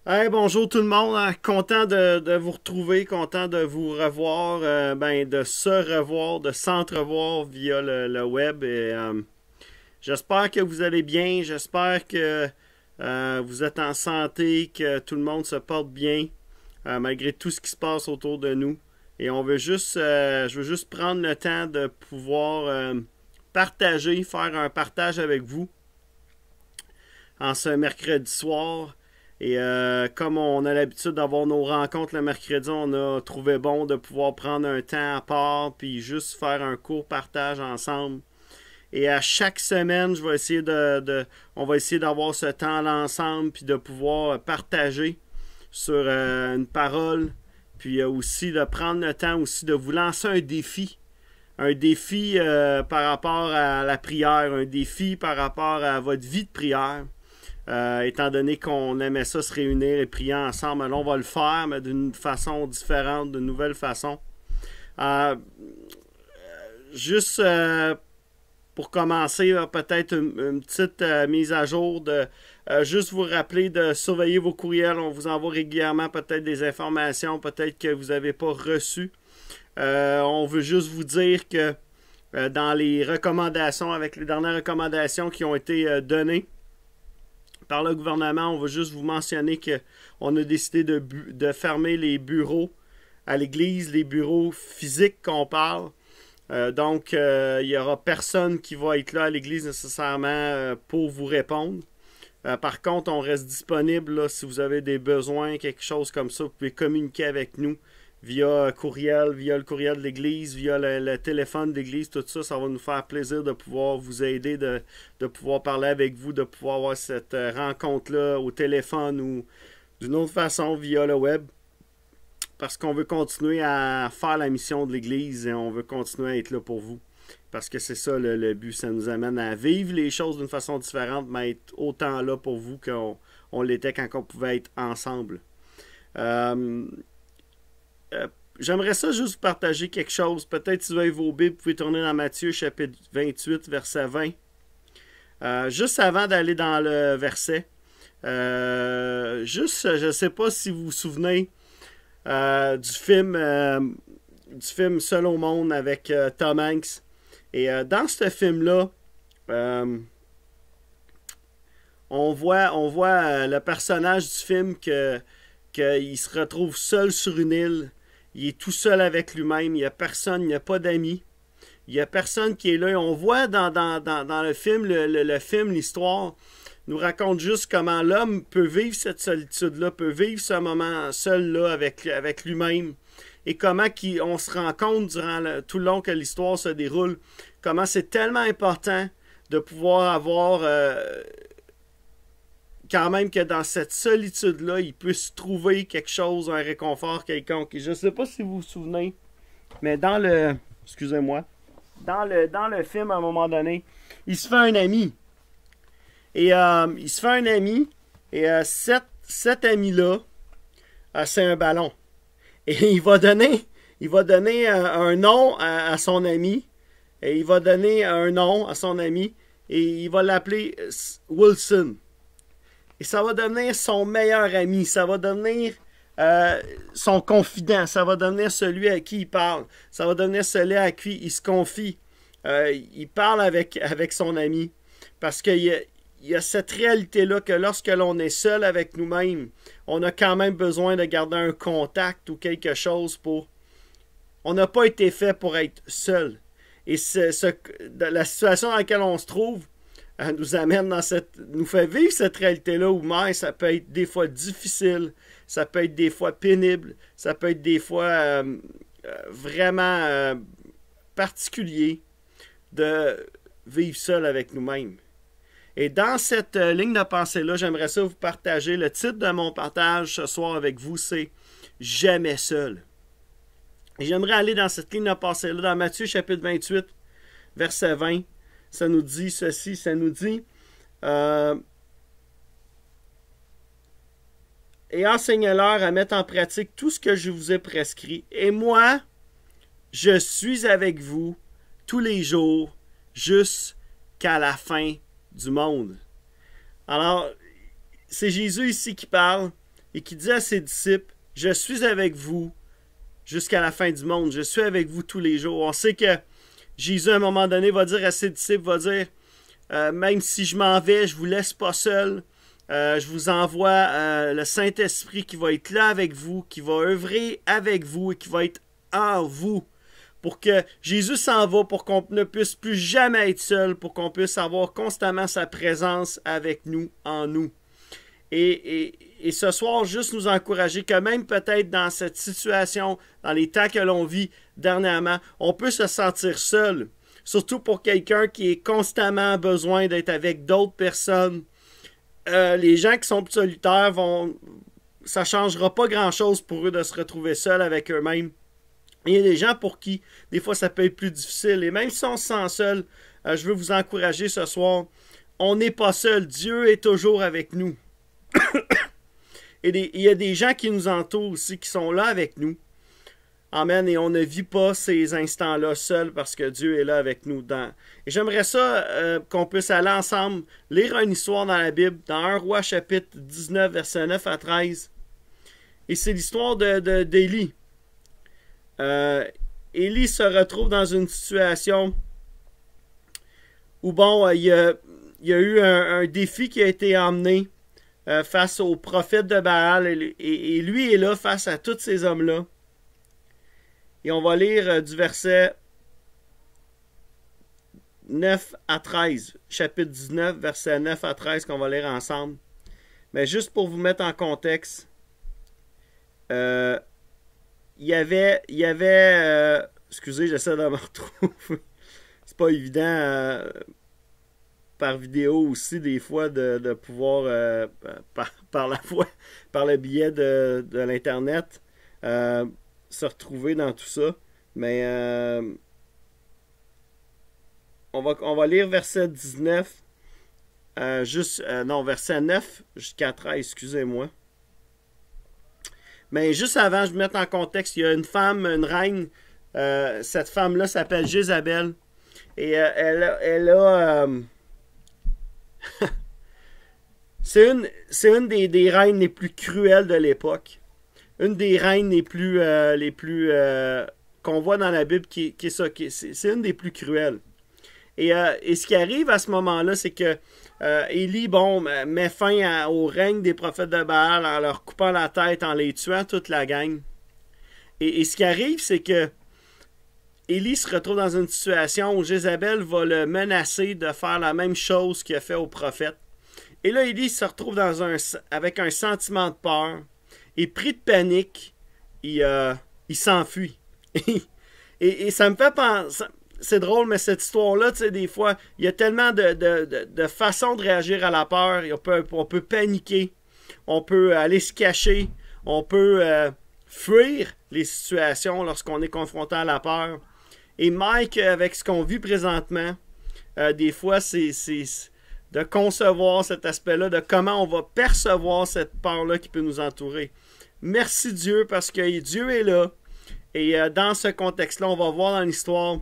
Hey, bonjour tout le monde, hein. Content de vous retrouver, content de vous revoir, de se revoir, de s'entrevoir via le web. J'espère que vous allez bien, j'espère que vous êtes en santé, que tout le monde se porte bien, malgré tout ce qui se passe autour de nous. Et je veux juste prendre le temps de pouvoir partager, faire un partage avec vous en ce mercredi soir. Comme on a l'habitude d'avoir nos rencontres le mercredi, on a trouvé bon de pouvoir prendre un temps à part puis juste faire un court partage ensemble. Et à chaque semaine, on va essayer d'avoir ce temps-là ensemble puis de pouvoir partager sur une parole, puis aussi de prendre le temps aussi de vous lancer un défi par rapport à la prière, un défi par rapport à votre vie de prière. Étant donné qu'on aimait ça se réunir et prier ensemble, alors on va le faire, mais d'une façon différente, d'une nouvelle façon. Euh, juste pour commencer, peut-être une petite mise à jour de juste vous rappeler de surveiller vos courriels. On vous envoie régulièrement peut-être des informations, peut-être que vous n'avez pas reçu. On veut juste vous dire que dans les recommandations, avec les dernières recommandations qui ont été données par le gouvernement, on va juste vous mentionner qu'on a décidé de fermer les bureaux à l'église, les bureaux physiques qu'on parle. Il n'y aura personne qui va être là à l'église nécessairement pour vous répondre. Par contre, on reste disponible là, si vous avez des besoins, quelque chose comme ça. Vous pouvez communiquer avec nous via courriel, via le courriel de l'église, via le téléphone de l'église, tout ça. Ça va nous faire plaisir de pouvoir vous aider, de pouvoir parler avec vous, de pouvoir avoir cette rencontre-là au téléphone ou d'une autre façon via le web. Parce qu'on veut continuer à faire la mission de l'Église et on veut continuer à être là pour vous. Parce que c'est ça le but, ça nous amène à vivre les choses d'une façon différente, mais être autant là pour vous qu'on l'était quand on pouvait être ensemble. Euh, J'aimerais ça juste vous partager quelque chose. Peut-être si vous avez vos Bibles, vous pouvez tourner dans Matthieu chapitre 28, verset 20. Juste avant d'aller dans le verset, je ne sais pas si vous vous souvenez du film Seul au monde avec Tom Hanks. Et dans ce film-là, euh, on voit le personnage du film qu'il se retrouve seul sur une île. Il est tout seul avec lui-même. Il n'y a personne, il n'y a pas d'amis. Il n'y a personne qui est là. On voit dans le film, le film, l'histoire nous raconte juste comment l'homme peut vivre cette solitude-là, peut vivre ce moment seul-là avec lui-même. Et comment on se rend compte tout le long que l'histoire se déroule, comment c'est tellement important de pouvoir avoir quand même que dans cette solitude-là, il puisse trouver quelque chose, un réconfort quelconque. Et je ne sais pas si vous vous souvenez, mais excusez-moi, dans le film, à un moment donné, il se fait un ami. Et il se fait un ami, et cet ami-là, c'est un ballon. Et il va donner un nom à son ami, et il va donner un nom à son ami, et il va l'appeler Wilson. Et ça va devenir son meilleur ami, ça va devenir son confident, ça va devenir celui à qui il parle, ça va devenir celui à qui il se confie. Il parle avec son ami. Parce qu'il y a cette réalité-là que lorsque l'on est seul avec nous-mêmes, on a quand même besoin de garder un contact ou quelque chose pour... On n'a pas été fait pour être seul. Et la situation dans laquelle on se trouve nous amène nous fait vivre cette réalité-là où même ça peut être des fois difficile, ça peut être des fois pénible, ça peut être des fois vraiment particulier de vivre seul avec nous-mêmes. Et dans cette ligne de pensée-là, j'aimerais ça vous partager. Le titre de mon partage ce soir avec vous, c'est Jamais seul. Et j'aimerais aller dans cette ligne de pensée-là, dans Matthieu chapitre 28, verset 20. Ça nous dit ceci, ça nous dit et enseignez-leur à mettre en pratique tout ce que je vous ai prescrit. Et moi, je suis avec vous tous les jours jusqu'à la fin du monde. Alors, c'est Jésus ici qui parle. et qui dit à ses disciples, « Je suis avec vous jusqu'à la fin du monde. Je suis avec vous tous les jours. » On sait que Jésus, à un moment donné, va dire à ses disciples, va dire, même si je m'en vais, je ne vous laisse pas seul. Je vous envoie le Saint-Esprit qui va être là avec vous, qui va œuvrer avec vous et qui va être en vous. Pour que Jésus s'en va, pour qu'on ne puisse plus jamais être seul, pour qu'on puisse avoir constamment sa présence avec nous, en nous. Et ce soir, juste nous encourager que même peut-être dans cette situation, dans les temps que l'on vit dernièrement, on peut se sentir seul. Surtout pour quelqu'un qui est constamment besoin d'être avec d'autres personnes. Les gens qui sont solitaires, ça ne changera pas grand-chose pour eux de se retrouver seuls avec eux-mêmes. Il y a des gens pour qui, des fois, ça peut être plus difficile. Et même si on se sent seul, je veux vous encourager ce soir. On n'est pas seul. Dieu est toujours avec nous. Et il y a des gens qui nous entourent aussi, qui sont là avec nous. Amen. Et on ne vit pas ces instants-là seuls parce que Dieu est là avec nous. Et j'aimerais ça qu'on puisse aller ensemble lire une histoire dans la Bible, dans 1 Roi chapitre 19, versets 9 à 13. Et c'est l'histoire d'Élie. Élie se retrouve dans une situation où, bon, il y a eu un défi qui a été emmené face au prophète de Baal, et lui est là face à tous ces hommes-là. Et on va lire du verset 9 à 13, chapitre 19, verset 9 à 13, qu'on va lire ensemble. Mais juste pour vous mettre en contexte, il y avait excusez, j'essaie de me retrouver. C'est pas évident par vidéo aussi, des fois, de pouvoir, par le biais de l'Internet, se retrouver dans tout ça. Mais on va lire verset 19, verset 9 jusqu'à 13, excusez-moi. Mais juste avant, je vais mettre en contexte, il y a une femme, une reine, cette femme-là s'appelle Jézabel, et elle a c'est une des reines les plus cruelles de l'époque. Une des reines les plus qu'on voit dans la Bible, c'est une des plus cruelles. Et ce qui arrive à ce moment-là, c'est que Élie, met fin au règne des prophètes de Baal en leur coupant la tête, en les tuant toute la gang. Et ce qui arrive, c'est que Élie se retrouve dans une situation où Jézabel va le menacer de faire la même chose qu'il a fait au prophète. Et là, Élie se retrouve avec un sentiment de peur. Et pris de panique, il s'enfuit. et ça me fait penser... C'est drôle, mais cette histoire-là, tu sais, des fois, il y a tellement de façons de réagir à la peur. On peut paniquer, on peut aller se cacher, on peut fuir les situations lorsqu'on est confronté à la peur. Et Mike, avec ce qu'on vit présentement, des fois, c'est de concevoir cet aspect-là, de comment on va percevoir cette peur-là qui peut nous entourer. Merci Dieu, parce que Dieu est là. Et dans ce contexte-là, on va voir dans l'histoire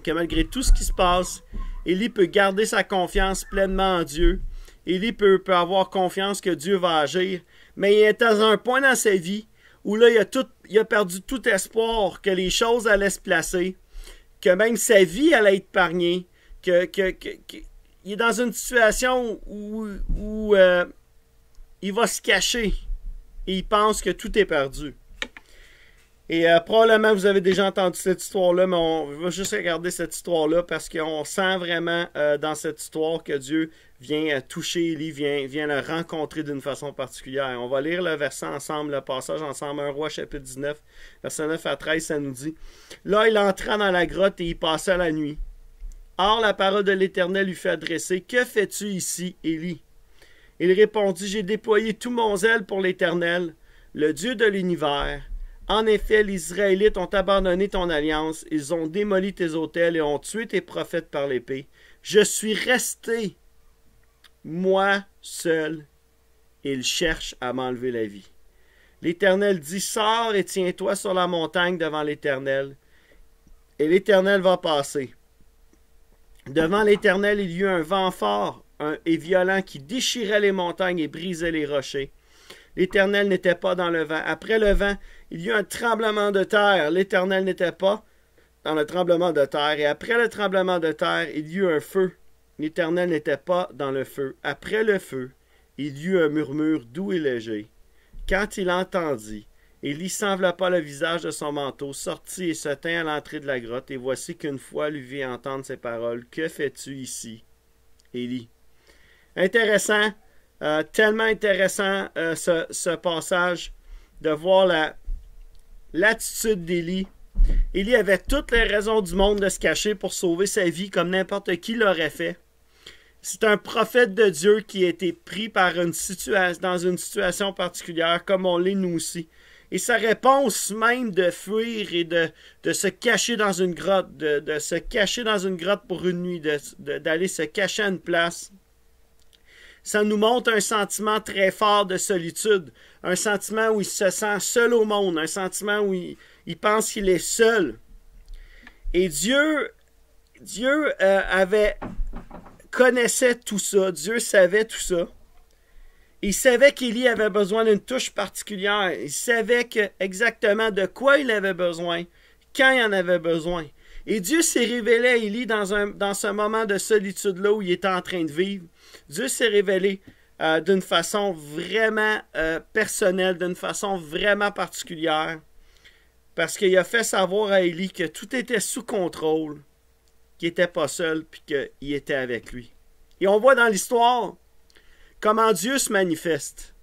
que malgré tout ce qui se passe, Élie peut garder sa confiance pleinement en Dieu. Élie peut avoir confiance que Dieu va agir. Mais il est à un point dans sa vie où là, il a perdu tout espoir que les choses allaient se placer, que même sa vie allait être épargnée, il est dans une situation où il va se cacher et il pense que tout est perdu. Et probablement vous avez déjà entendu cette histoire-là, mais on va juste regarder cette histoire-là parce qu'on sent vraiment dans cette histoire que Dieu vient toucher Élie, vient le rencontrer d'une façon particulière. On va lire le verset ensemble, le passage ensemble, 1 Roi chapitre 19, verset 9 à 13, ça nous dit « Là, il entra dans la grotte et y passa la nuit. Or, la parole de l'Éternel lui fut adressée. « Que fais-tu ici, Élie? » Il répondit « J'ai déployé tout mon zèle pour l'Éternel, le Dieu de l'univers. En effet, les Israélites ont abandonné ton alliance, ils ont démoli tes autels et ont tué tes prophètes par l'épée. Je suis resté, moi seul, et ils cherchent à m'enlever la vie. L'Éternel dit, sors et tiens-toi sur la montagne devant l'Éternel, et l'Éternel va passer. Devant l'Éternel, il y eut un vent fort et violent qui déchirait les montagnes et brisait les rochers. l'Éternel n'était pas dans le vent. Après le vent, il y eut un tremblement de terre. L'Éternel n'était pas dans le tremblement de terre. Et après le tremblement de terre, il y eut un feu. L'Éternel n'était pas dans le feu. Après le feu, il y eut un murmure doux et léger. Quand il entendit, Élie s'enveloppa le visage de son manteau, sortit et se tint à l'entrée de la grotte. Et voici qu'une fois lui vit entendre ces paroles. Que fais-tu ici, Élie? Intéressant, tellement intéressant ce passage de voir l'attitude d'Élie. Élie avait toutes les raisons du monde de se cacher pour sauver sa vie comme n'importe qui l'aurait fait. C'est un prophète de Dieu qui a été pris dans une situation particulière comme on l'est nous aussi. Et sa réponse même de fuir et de se cacher dans une grotte, de se cacher dans une grotte pour une nuit, d'aller se cacher à une place, ça nous montre un sentiment très fort de solitude, un sentiment où il se sent seul au monde, un sentiment où il pense qu'il est seul. Et Dieu connaissait tout ça, Dieu savait tout ça. Il savait qu'Élie avait besoin d'une touche particulière. Il savait exactement de quoi il avait besoin, quand il en avait besoin. Et Dieu s'est révélé à Élie dans ce moment de solitude-là où il était en train de vivre. Dieu s'est révélé d'une façon vraiment personnelle, d'une façon vraiment particulière. Parce qu'il a fait savoir à Élie que tout était sous contrôle, qu'il n'était pas seul, puis qu'il était avec lui. Et on voit dans l'histoire comment Dieu se manifeste.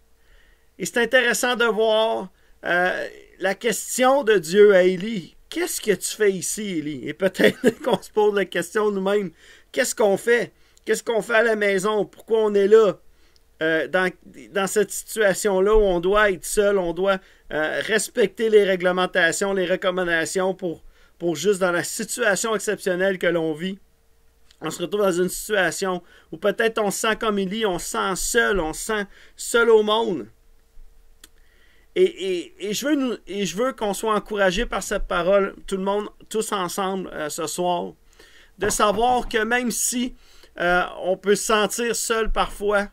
Et c'est intéressant de voir la question de Dieu à Élie. Qu'est-ce que tu fais ici, Élie? Et peut-être qu'on se pose la question nous-mêmes. Qu'est-ce qu'on fait? Qu'est-ce qu'on fait à la maison? Pourquoi on est là? Dans cette situation-là où on doit être seul, on doit respecter les réglementations, les recommandations pour juste dans la situation exceptionnelle que l'on vit. On se retrouve dans une situation où peut-être on se sent comme Élie, on se sent seul au monde. Et je veux qu'on soit encouragé par cette parole, tout le monde, tous ensemble ce soir, de savoir que même si on peut se sentir seul parfois,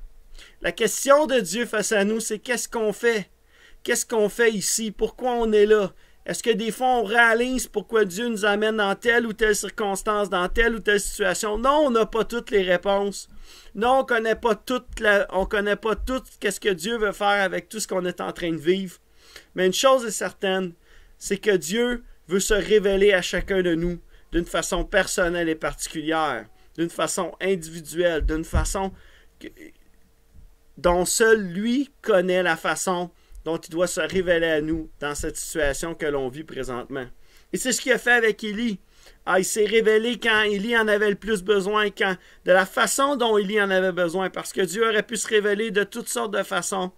la question de Dieu face à nous, c'est qu'est-ce qu'on fait? Qu'est-ce qu'on fait ici? Pourquoi on est là? Est-ce que des fois on réalise pourquoi Dieu nous amène dans telle ou telle circonstance, dans telle ou telle situation? Non, on n'a pas toutes les réponses. Non, on connaît pas tout qu'est-ce que Dieu veut faire avec tout ce qu'on est en train de vivre. Mais une chose est certaine, c'est que Dieu veut se révéler à chacun de nous d'une façon personnelle et particulière, d'une façon individuelle, d'une façon dont seul lui connaît la façon dont il doit se révéler à nous dans cette situation que l'on vit présentement. Et c'est ce qu'il a fait avec Élie. Il s'est révélé quand Élie en avait le plus besoin, de la façon dont Élie en avait besoin, parce que Dieu aurait pu se révéler de toutes sortes de façons.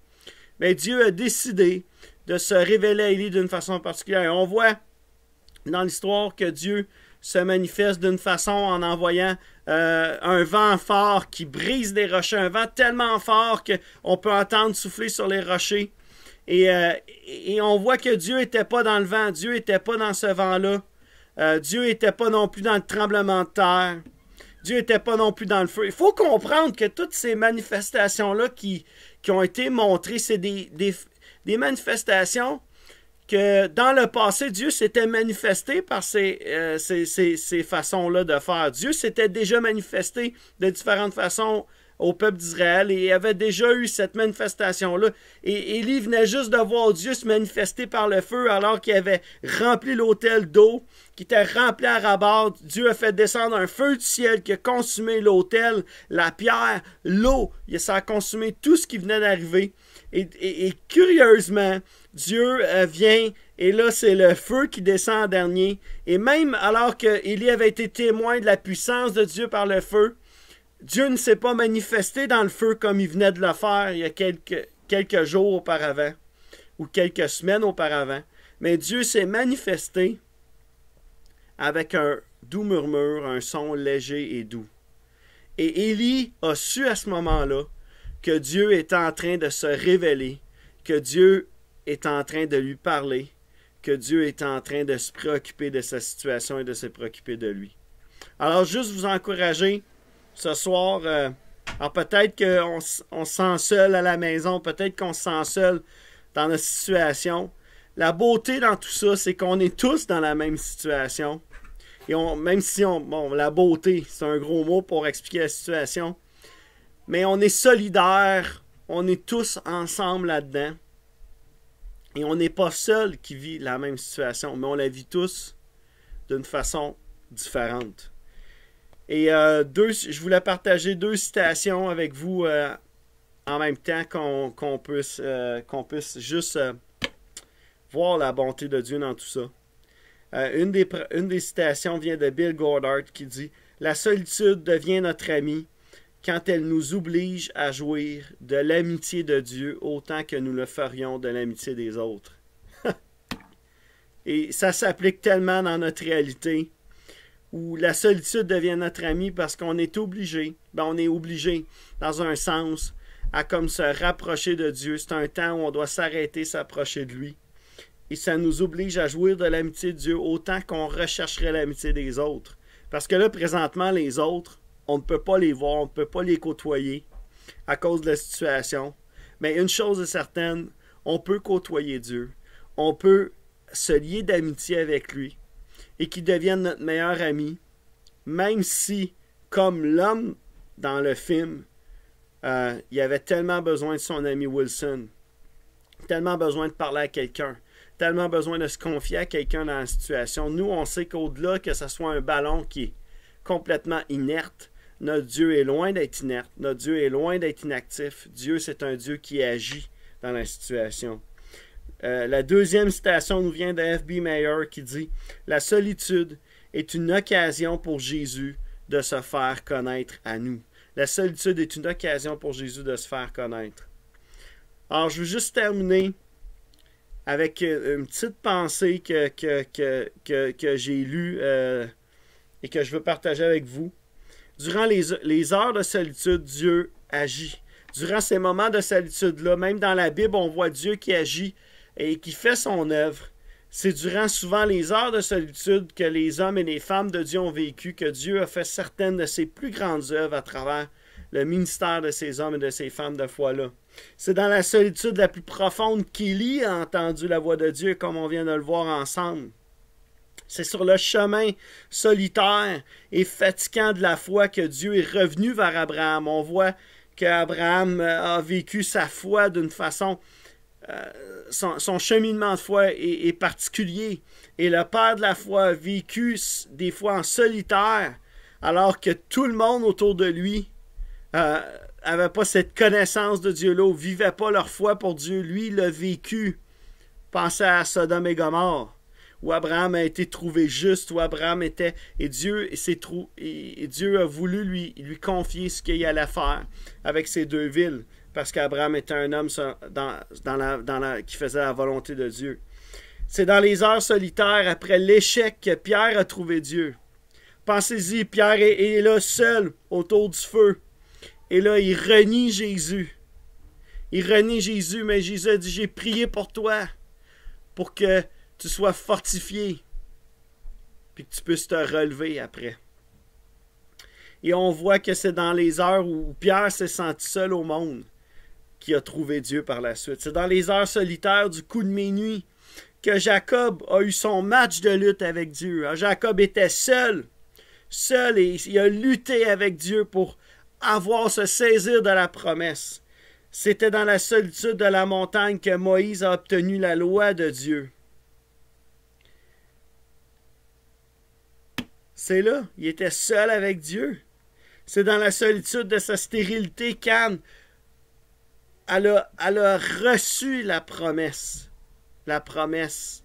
Mais Dieu a décidé de se révéler à Élie d'une façon particulière. Et on voit dans l'histoire que Dieu se manifeste d'une façon en envoyant un vent fort qui brise des rochers, un vent tellement fort qu'on peut entendre souffler sur les rochers. Et on voit que Dieu n'était pas dans le vent, Dieu n'était pas dans ce vent-là. Dieu n'était pas non plus dans le tremblement de terre. Dieu n'était pas non plus dans le feu. Il faut comprendre que toutes ces manifestations-là qui ont été montrées, c'est des manifestations que dans le passé, Dieu s'était manifesté par ces façons-là de faire. Dieu s'était déjà manifesté de différentes façons au peuple d'Israël et il avait déjà eu cette manifestation-là. Et Élie venait juste de voir Dieu se manifester par le feu alors qu'il avait rempli l'autel d'eau, qui était rempli à ras-bord. Dieu a fait descendre un feu du ciel qui a consumé l'autel, la pierre, l'eau. Ça a consumé tout ce qui venait d'arriver. Et curieusement, Dieu vient et là c'est le feu qui descend en dernier. Et même alors qu'Élie avait été témoin de la puissance de Dieu par le feu, Dieu ne s'est pas manifesté dans le feu comme il venait de le faire il y a quelques jours auparavant ou quelques semaines auparavant. Mais Dieu s'est manifesté avec un doux murmure, un son léger et doux. Et Élie a su à ce moment-là que Dieu est en train de se révéler, que Dieu est en train de lui parler, que Dieu est en train de se préoccuper de sa situation et de se préoccuper de lui. Alors, juste vous encourager ce soir Alors peut-être qu'on se sent seul à la maison, peut-être qu'on se sent seul dans notre situation. La beauté dans tout ça, c'est qu'on est tous dans la même situation. Et même si la beauté, c'est un gros mot pour expliquer la situation, mais on est solidaires, on est tous ensemble là-dedans. Et on n'est pas seul qui vit la même situation, mais on la vit tous d'une façon différente. Et je voulais partager 2 citations avec vous en même temps qu'on puisse juste voir la bonté de Dieu dans tout ça. Une des citations vient de Bill Goddard qui dit « La solitude devient notre amie quand elle nous oblige à jouir de l'amitié de Dieu autant que nous le ferions de l'amitié des autres. » Et ça s'applique tellement dans notre réalité, où la solitude devient notre amie parce qu'on est obligé, on est obligé, dans un sens, à comme se rapprocher de Dieu. C'est un temps où on doit s'arrêter, s'approcher de lui. Et ça nous oblige à jouir de l'amitié de Dieu autant qu'on rechercherait l'amitié des autres. Parce que là, présentement, les autres, on ne peut pas les voir, on ne peut pas les côtoyer à cause de la situation. Mais une chose est certaine, on peut côtoyer Dieu. On peut se lier d'amitié avec lui et qu'il devienne notre meilleur ami, même si, comme l'homme dans le film, il avait tellement besoin de son ami Wilson, tellement besoin de parler à quelqu'un, tellement besoin de se confier à quelqu'un dans la situation. Nous, on sait qu'au-delà que ce soit un ballon qui est complètement inerte, notre Dieu est loin d'être inerte, notre Dieu est loin d'être inactif. Dieu, c'est un Dieu qui agit dans la situation. La deuxième citation nous vient de F.B. Meyer qui dit « La solitude est une occasion pour Jésus de se faire connaître à nous. » La solitude est une occasion pour Jésus de se faire connaître. Alors, je veux juste terminer avec une petite pensée que j'ai lue et que je veux partager avec vous. Durant les heures de solitude, Dieu agit. Durant ces moments de solitude-là, même dans la Bible, on voit Dieu qui agit et qui fait son œuvre. C'est durant souvent les heures de solitude que les hommes et les femmes de Dieu ont vécu, que Dieu a fait certaines de ses plus grandes œuvres à travers le ministère de ces hommes et de ces femmes de foi-là. C'est dans la solitude la plus profonde qu'Élie a entendu la voix de Dieu, comme on vient de le voir ensemble. C'est sur le chemin solitaire et fatigant de la foi que Dieu est revenu vers Abraham. On voit qu'Abraham a vécu sa foi d'une façon... son cheminement de foi est particulier. Et le père de la foi a vécu des fois en solitaire, alors que tout le monde autour de lui n'avait pas cette connaissance de Dieu-là, ne vivait pas leur foi pour Dieu. Lui, il l'a vécu. Pensez à Sodome et Gomorrhe, où Abraham a été trouvé juste, où Abraham était, et Dieu a voulu lui confier ce qu'il allait faire avec ces 2 villes, parce qu'Abraham était un homme qui faisait la volonté de Dieu. C'est dans les heures solitaires, après l'échec, que Pierre a trouvé Dieu. Pensez-y, Pierre est là seul autour du feu, et là, il renie Jésus. Il renie Jésus, mais Jésus a dit, j'ai prié pour toi, pour que tu sois fortifié, puis que tu puisses te relever après. Et on voit que c'est dans les heures où Pierre s'est senti seul au monde qu'il a trouvé Dieu par la suite. C'est dans les heures solitaires du coup de minuit que Jacob a eu son match de lutte avec Dieu. Jacob était seul, et il a lutté avec Dieu pour se saisir de la promesse. C'était dans la solitude de la montagne que Moïse a obtenu la loi de Dieu. C'est là, il était seul avec Dieu. C'est dans la solitude de sa stérilité qu'Anne, elle a reçu la promesse. La promesse.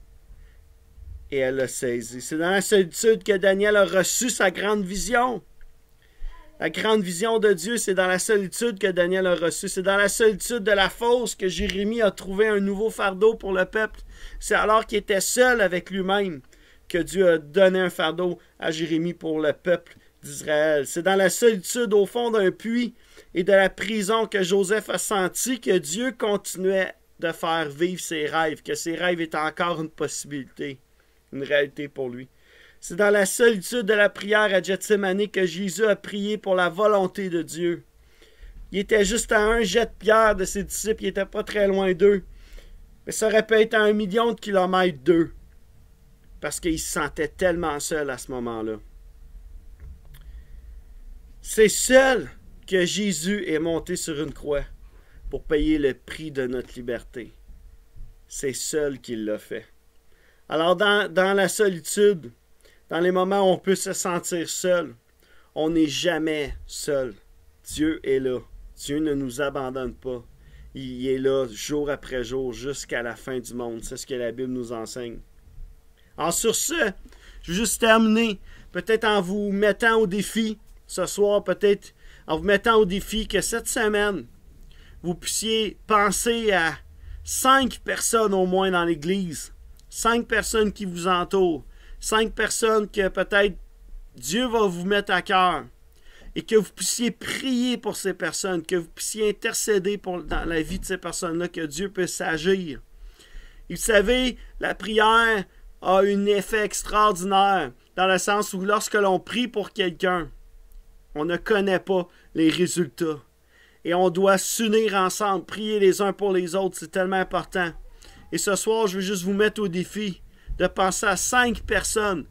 Et elle l'a saisie. C'est dans la solitude que Daniel a reçu sa grande vision. La grande vision de Dieu, c'est dans la solitude que Daniel a reçu. C'est dans la solitude de la fosse que Jérémie a trouvé un nouveau fardeau pour le peuple. C'est alors qu'il était seul avec lui-même que Dieu a donné un fardeau à Jérémie pour le peuple d'Israël. C'est dans la solitude au fond d'un puits et de la prison que Joseph a senti que Dieu continuait de faire vivre ses rêves, que ses rêves étaient encore une possibilité, une réalité pour lui. C'est dans la solitude de la prière à Gethsémani que Jésus a prié pour la volonté de Dieu. Il était juste à un jet de pierre de ses disciples. Il n'était pas très loin d'eux. Mais ça aurait pu être à 1 million de kilomètres d'eux. Parce qu'il se sentait tellement seul à ce moment-là. C'est seul que Jésus est monté sur une croix pour payer le prix de notre liberté. C'est seul qu'il l'a fait. Alors dans la solitude, dans les moments où on peut se sentir seul, on n'est jamais seul. Dieu est là. Dieu ne nous abandonne pas. Il est là jour après jour jusqu'à la fin du monde. C'est ce que la Bible nous enseigne. Alors sur ce, je vais juste terminer, peut-être en vous mettant au défi, ce soir, peut-être en vous mettant au défi que cette semaine, vous puissiez penser à 5 personnes au moins dans l'Église, 5 personnes qui vous entourent, 5 personnes que peut-être Dieu va vous mettre à cœur, et que vous puissiez prier pour ces personnes, que vous puissiez intercéder dans la vie de ces personnes-là, que Dieu puisse agir. Et vous savez, la prière a un effet extraordinaire, dans le sens où lorsque l'on prie pour quelqu'un, on ne connaît pas les résultats. Et on doit s'unir ensemble, prier les uns pour les autres, c'est tellement important. Et ce soir, je veux juste vous mettre au défi de penser à 5 personnes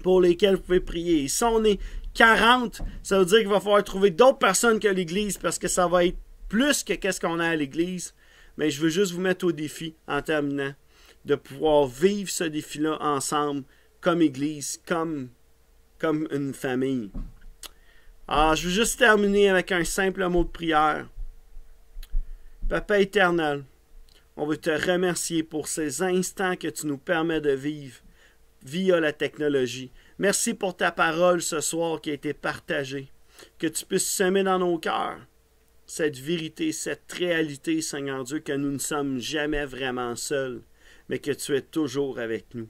pour lesquelles vous pouvez prier. Et si on est 40, ça veut dire qu'il va falloir trouver d'autres personnes que l'Église, parce que ça va être plus que qu'est-ce qu'on a à l'Église. Mais je veux juste vous mettre au défi, en terminant, de pouvoir vivre ce défi-là ensemble, comme Église, comme une famille. Alors, je veux juste terminer avec un simple mot de prière. Papa éternel, on veut te remercier pour ces instants que tu nous permets de vivre via la technologie. Merci pour ta parole ce soir qui a été partagée. Que tu puisses semer dans nos cœurs cette vérité, cette réalité, Seigneur Dieu, que nous ne sommes jamais vraiment seuls, mais que tu es toujours avec nous.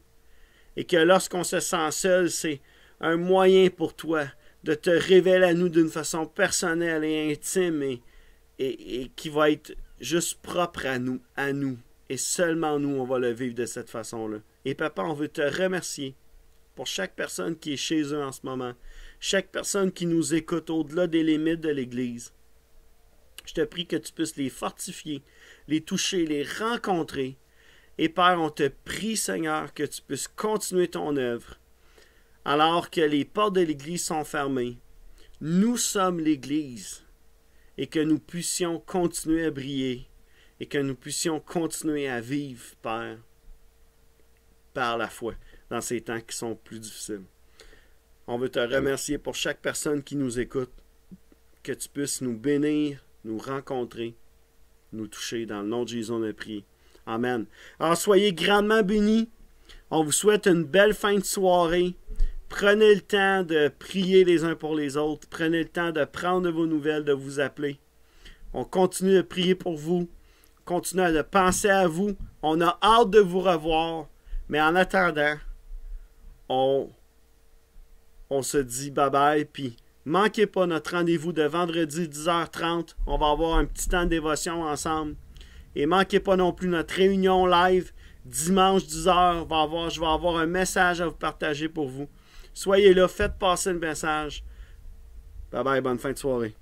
Et que lorsqu'on se sent seul, c'est un moyen pour toi de te révéler à nous d'une façon personnelle et intime et qui va être juste propre à nous. Et seulement nous, on va le vivre de cette façon-là. Et papa, on veut te remercier pour chaque personne qui est chez eux en ce moment, chaque personne qui nous écoute au-delà des limites de l'Église. Je te prie que tu puisses les fortifier, les toucher, les rencontrer. Et Père, on te prie, Seigneur, que tu puisses continuer ton œuvre. Alors que les portes de l'Église sont fermées, nous sommes l'Église et que nous puissions continuer à briller et que nous puissions continuer à vivre, Père, par la foi dans ces temps qui sont plus difficiles. On veut te remercier pour chaque personne qui nous écoute, que tu puisses nous bénir, nous rencontrer, nous toucher. Dans le nom de Jésus, on a prié. Amen. Alors, soyez grandement bénis. On vous souhaite une belle fin de soirée. Prenez le temps de prier les uns pour les autres. Prenez le temps de prendre vos nouvelles, de vous appeler. On continue de prier pour vous. Continuez de penser à vous. On a hâte de vous revoir. Mais en attendant, on se dit bye-bye. Puis, manquez pas notre rendez-vous de vendredi 10h30. On va avoir un petit temps de dévotion ensemble. Et manquez pas non plus notre réunion live. Dimanche 10h, je vais avoir un message à vous partager pour vous. Soyez là, faites passer le message. Bye bye, bonne fin de soirée.